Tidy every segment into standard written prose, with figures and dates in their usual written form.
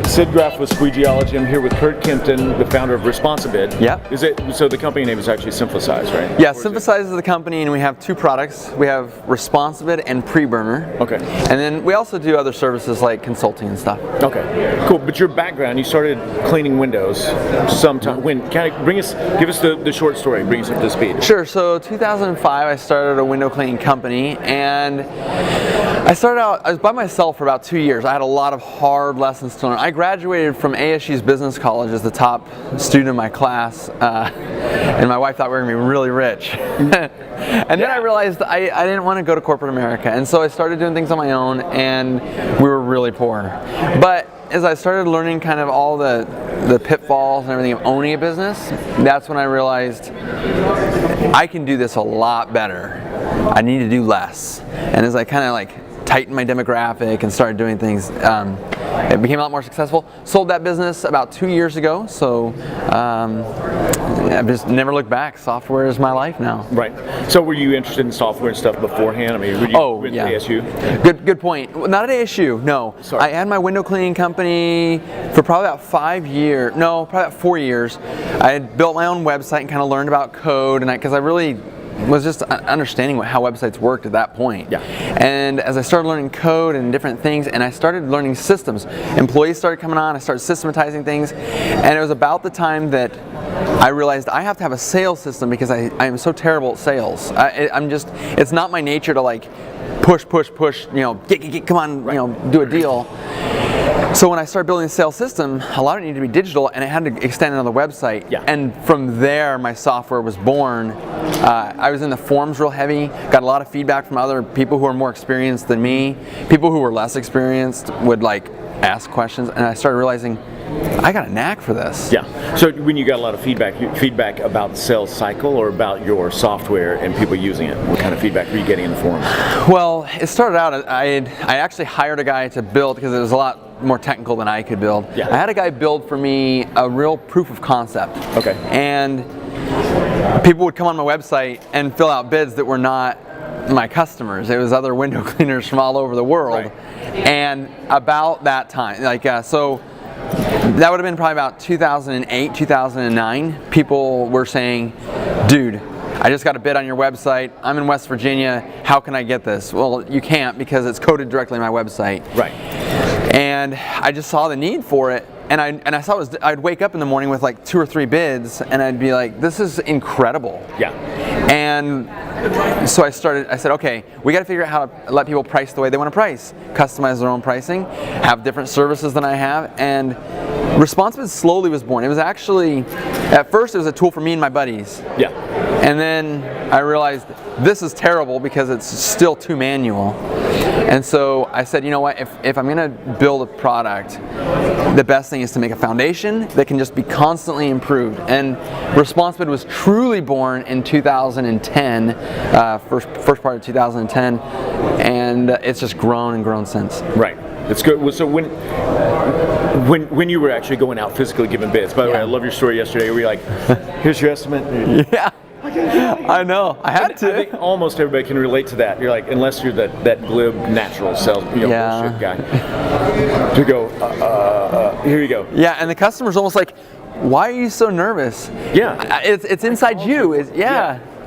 Sid Graff with Squeegeology. I'm here with Curt Kempton, the founder of Responsibid. Yep. Is it so? The company name is actually Synthesize, right? Yeah, Synthesize is the company, and we have two products. We have Responsibid and Preburner. Okay. And then we also do other services like consulting and stuff. Okay. Cool. But your background, you started cleaning windows sometime. When? Can I give us the short story? Bring us up to speed. Sure. So 2005, I started a window cleaning company, and I was by myself for about 2 years. I had a lot of hard lessons to learn. I graduated from ASU's business college as the top student in my class, and my wife thought we were going to be really rich. And then I realized I didn't want to go to corporate America, and so I started doing things on my own, and we were really poor. But as I started learning kind of all the pitfalls and everything of owning a business, that's when I realized I can do this a lot better. I need to do less. And as I kind of like tightened my demographic and started doing things, it became a lot more successful. Sold that business about 2 years ago, so I've just never looked back. Software is my life now. Right. So were you interested in software and stuff beforehand? I mean, were you with ASU? Good point. Not at ASU, no. Sorry. I had my window cleaning company for probably about 5 years. No, probably about 4 years. I had built my own website and kind of learned about code, and because I really was just understanding how websites worked at that point. Yeah. And as I started learning code and different things, and I started learning systems, employees started coming on, I started systematizing things, and it was about the time that I realized I have to have a sales system because I am so terrible at sales. It's not my nature to like push, get, come on, do a deal. So when I started building a sales system, a lot of it needed to be digital, and it had to extend on the website. Yeah. And from there, my software was born. I was in the forums real heavy, got a lot of feedback from other people who are more experienced than me. People who were less experienced would like ask questions, and I started realizing I got a knack for this. Yeah. So when you got a lot of feedback about the sales cycle or about your software and people using it, what kind of feedback were you getting in the forums? Well, it started out, I actually hired a guy to build, because it was a lot more technical than I could build. Yeah. I had a guy build for me a real proof of concept. Okay. And people would come on my website and fill out bids that were not my customers. It was other window cleaners from all over the world. Right. And about that time, so that would have been probably about 2008, 2009. People were saying, dude, I just got a bid on your website. I'm in West Virginia. How can I get this? Well, you can't, because it's coded directly on my website. Right. And I just saw the need for it. And I saw I'd wake up in the morning with like 2 or 3 bids, and I'd be like, this is incredible. Yeah. And so I said, okay, we got to figure out how to let people price the way they want to price, customize their own pricing, have different services than I have. And Responsibid slowly was born. It was actually, at first it was a tool for me and my buddies. Yeah. And then I realized this is terrible because it's still too manual. And so I said, you know what, if I'm going to build a product, the best thing is to make a foundation that can just be constantly improved. And Responsibid was truly born in 2010, first part of 2010, and it's just grown and grown since. Right. It's good. So when you were actually going out physically giving bids, by the way, I love your story yesterday where you're like, here's your estimate. Yeah. I know. I had to. I think almost everybody can relate to that. You're like, unless you're that glib natural sales, bullshit guy, to go, here you go. Yeah, and the customer's almost like, why are you so nervous? Yeah. It's inside you.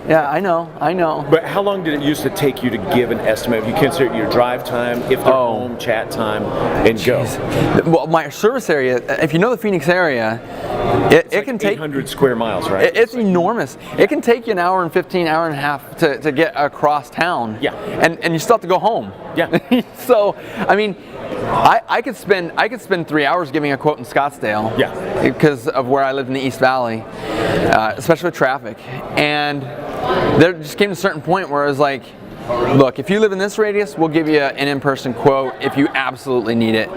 Yeah, I know. But how long did it used to take you to give an estimate? If you consider your drive time, if they're home, chat time, and go. Well, my service area, if you know the Phoenix area, it can take 800 square miles, right? It's enormous. It can take you an hour and 15, hour and a half to get across town. Yeah. And you still have to go home. Yeah. So, I mean, I could spend 3 hours giving a quote in Scottsdale. Yeah. Because of where I lived in the East Valley, especially with traffic. And there just came to a certain point where I was like, look, if you live in this radius, we'll give you an in-person quote if you absolutely need it.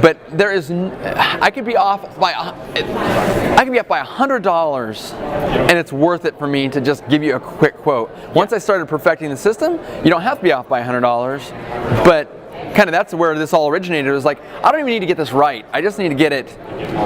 But I could be off by $100, and it's worth it for me to just give you a quick quote. Once I started perfecting the system, you don't have to be off by $100, but kind of that's where this all originated. It was like, I don't even need to get this right. I just need to get it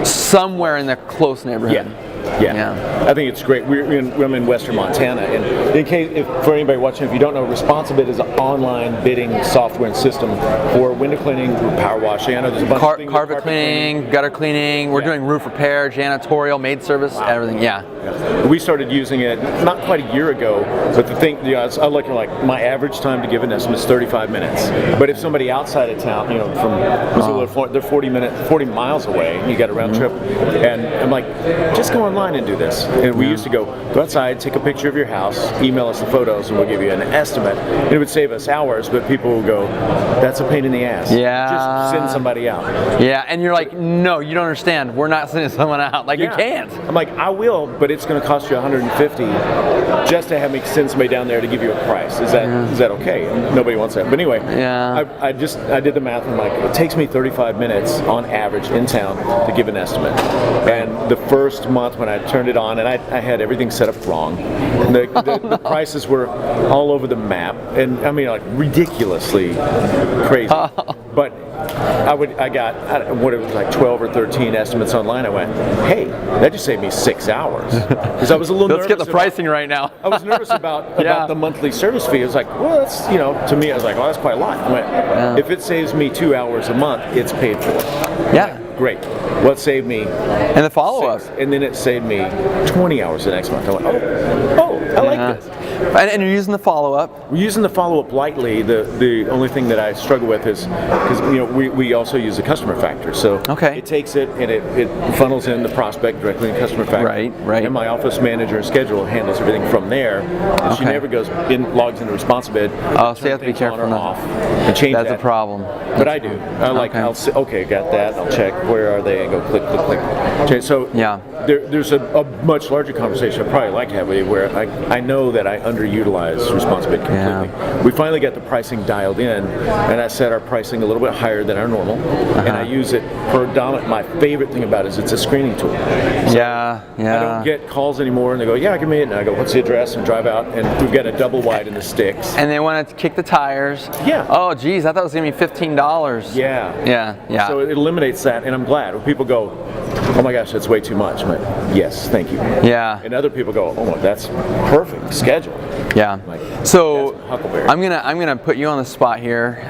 somewhere in the close neighborhood. Yeah. Yeah. I think it's great. I'm in Western Montana, and in case, for anybody watching, if you don't know, ResponsiBid is an online bidding software and system for window cleaning, power washing. I know there's a bunch of things. Carpet cleaning, gutter cleaning. We're doing roof repair, janitorial, maid service, everything. Yeah. We started using it not quite a year ago, but the thing, I look at like my average time to give an estimate is 35 minutes. But if somebody outside of town, they're 40 miles away, and you got a round trip, and I'm like, just go online and do this. And we used to go outside, take a picture of your house, email us the photos, and we'll give you an estimate. It would save us hours, but people will go, that's a pain in the ass. Yeah. Just send somebody out. Yeah, and you're like, no, you don't understand. We're not sending someone out. Like, you can't. I'm like, I will, but it's going to cost you $150 just to have me send somebody down there to give you a price. Is that okay? And nobody wants that. But anyway, I did the math, and I'm like, it takes me 35 minutes on average in town to give an estimate. And the first month when I turned it on, and I had everything set up wrong. The prices were all over the map, and I mean, like, ridiculously crazy. But I got what it was like 12 or 13 estimates online. I went, hey, that just saved me 6 hours, because I was a little nervous. Let's get the pricing right now. I was nervous about the monthly service fee. I was like, well, that's, to me, I was like, well, that's quite a lot. I went, if it saves me 2 hours a month, it's paid for. Yeah. Great. Well, it saved me. And the follow-up. And then it saved me 20 hours the next month. I went, I like this. And you're using the follow-up. We're using the follow-up lightly. The only thing that I struggle with is, because we also use the customer factor. So it takes it and it funnels in the prospect directly in customer factor. Right. And my office manager and schedule handles everything from there. And she never logs into ResponsiBid. Oh, so you have to be careful on or off and change That's a problem. But I do. I'll say, okay, got that. I'll check where are they and go click. Okay, so there's a much larger conversation I'd probably like to have with you, where I know that I underutilize ResponsiBid completely. Yeah. We finally got the pricing dialed in, and I set our pricing a little bit higher than our normal, and I use it predominantly. My favorite thing about it is it's a screening tool. So I don't get calls anymore, and they go, yeah, give me it, and I go, what's the address, and drive out, and we've got a double wide in the sticks. And they want to kick the tires. Yeah. Oh, geez, I thought it was going to be $15. Yeah. So it eliminates that, and I'm glad. When people go, oh my gosh, that's way too much, I'm like, yes, thank you. Yeah. And other people go, oh, that's perfect schedule. Yeah. Like, so I'm gonna put you on the spot here,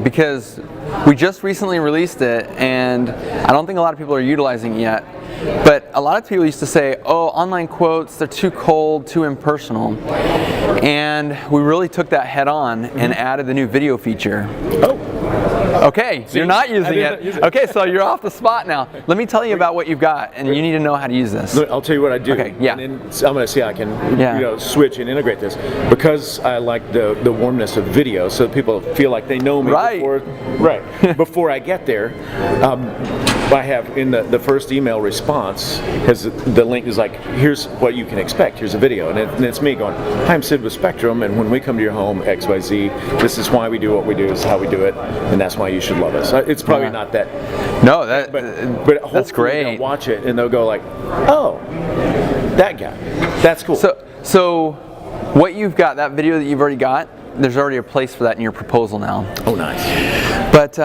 because we just recently released it, and I don't think a lot of people are utilizing it yet. But a lot of people used to say, oh, online quotes, they're too cold, too impersonal. And we really took that head on and added the new video feature. Oh. Okay, so you're not using it. Okay, so you're off the spot now. Let me tell you about what you've got, and you need to know how to use this. I'll tell you what I do. Okay, yeah. And then I'm going to see how I can switch and integrate this, because I like the warmness of video, so people feel like they know me before I get there. I have in the first email response, has the link is like, here's what you can expect. Here's a video, and it's me going, hi, I'm Sid with Spectrum, and when we come to your home, XYZ, this is why we do what we do, this is how we do it, and that's why you should love us. It's probably not that. No, but that's great. They'll watch it and they'll go like, oh, that guy, that's cool. So what you've got, that video that you've already got, there's already a place for that in your proposal now. Oh, nice. But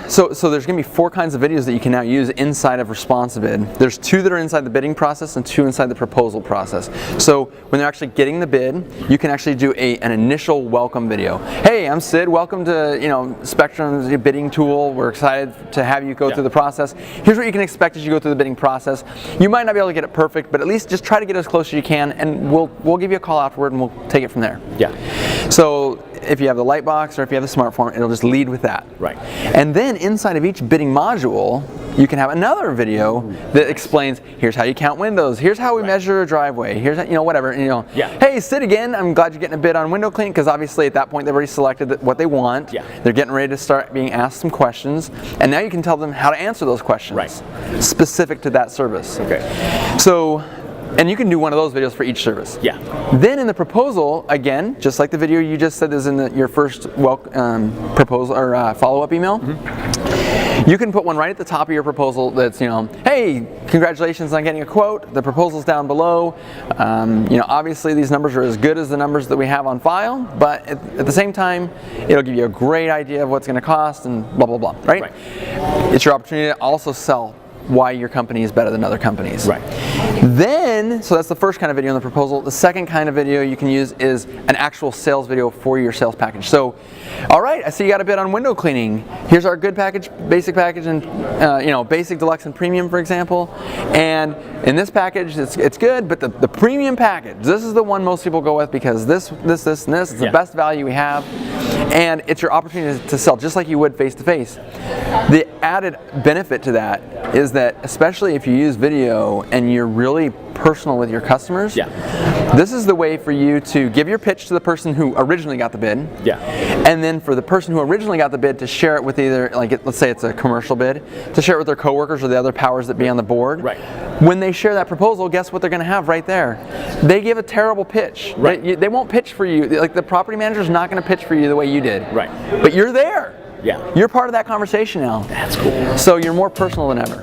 so there's going to be 4 kinds of videos that you can now use inside of ResponsiBid. There's 2 that are inside the bidding process and 2 inside the proposal process. So when they're actually getting the bid, you can actually do an initial welcome video. Hey, I'm Sid. Welcome to Spectrum's bidding tool. We're excited to have you go through the process. Here's what you can expect as you go through the bidding process. You might not be able to get it perfect, but at least just try to get as close as you can, and we'll give you a call afterward, and we'll take it from there. Yeah. So if you have the Lightbox or if you have the Smartphone, it'll just lead with that. Right. And then inside of each bidding module, you can have another video that explains, here's how you count windows, here's how we measure a driveway, here's how, whatever, hey, Sid again, I'm glad you're getting a bid on window cleaning, because obviously at that point they've already selected what they want. Yeah. They're getting ready to start being asked some questions, and now you can tell them how to answer those questions specific to that service. Okay. So, and you can do one of those videos for each service. Yeah. Then in the proposal, again, just like the video you just said is in your first proposal or follow-up email, you can put one right at the top of your proposal that's, hey, congratulations on getting a quote. The proposal's down below. Obviously these numbers are as good as the numbers that we have on file, but at the same time, it'll give you a great idea of what's going to cost and blah, blah, blah, right? It's your opportunity to also sell why your company is better than other companies. Right. Then, so that's the first kind of video in the proposal. The second kind of video you can use is an actual sales video for your sales package. So, all right, I see you got a bid on window cleaning. Here's our good package, and basic, deluxe, and premium, for example. And in this package, it's good, but the premium package, this is the one most people go with because this, and this, it's the best value we have. And it's your opportunity to sell just like you would face-to-face. The added benefit to that is that, especially if you use video and you're really personal with your customers, this is the way for you to give your pitch to the person who originally got the bid, and then for the person who originally got the bid to share it with either, let's say it's a commercial bid, to share it with their coworkers or the other powers that be on the board. Right. When they share that proposal, guess what they're going to have right there? They give a terrible pitch. Right. They won't pitch for you. Like the property manager's not going to pitch for you the way you did. Right. But you're there. Yeah. You're part of that conversation now. That's cool. So you're more personal than ever.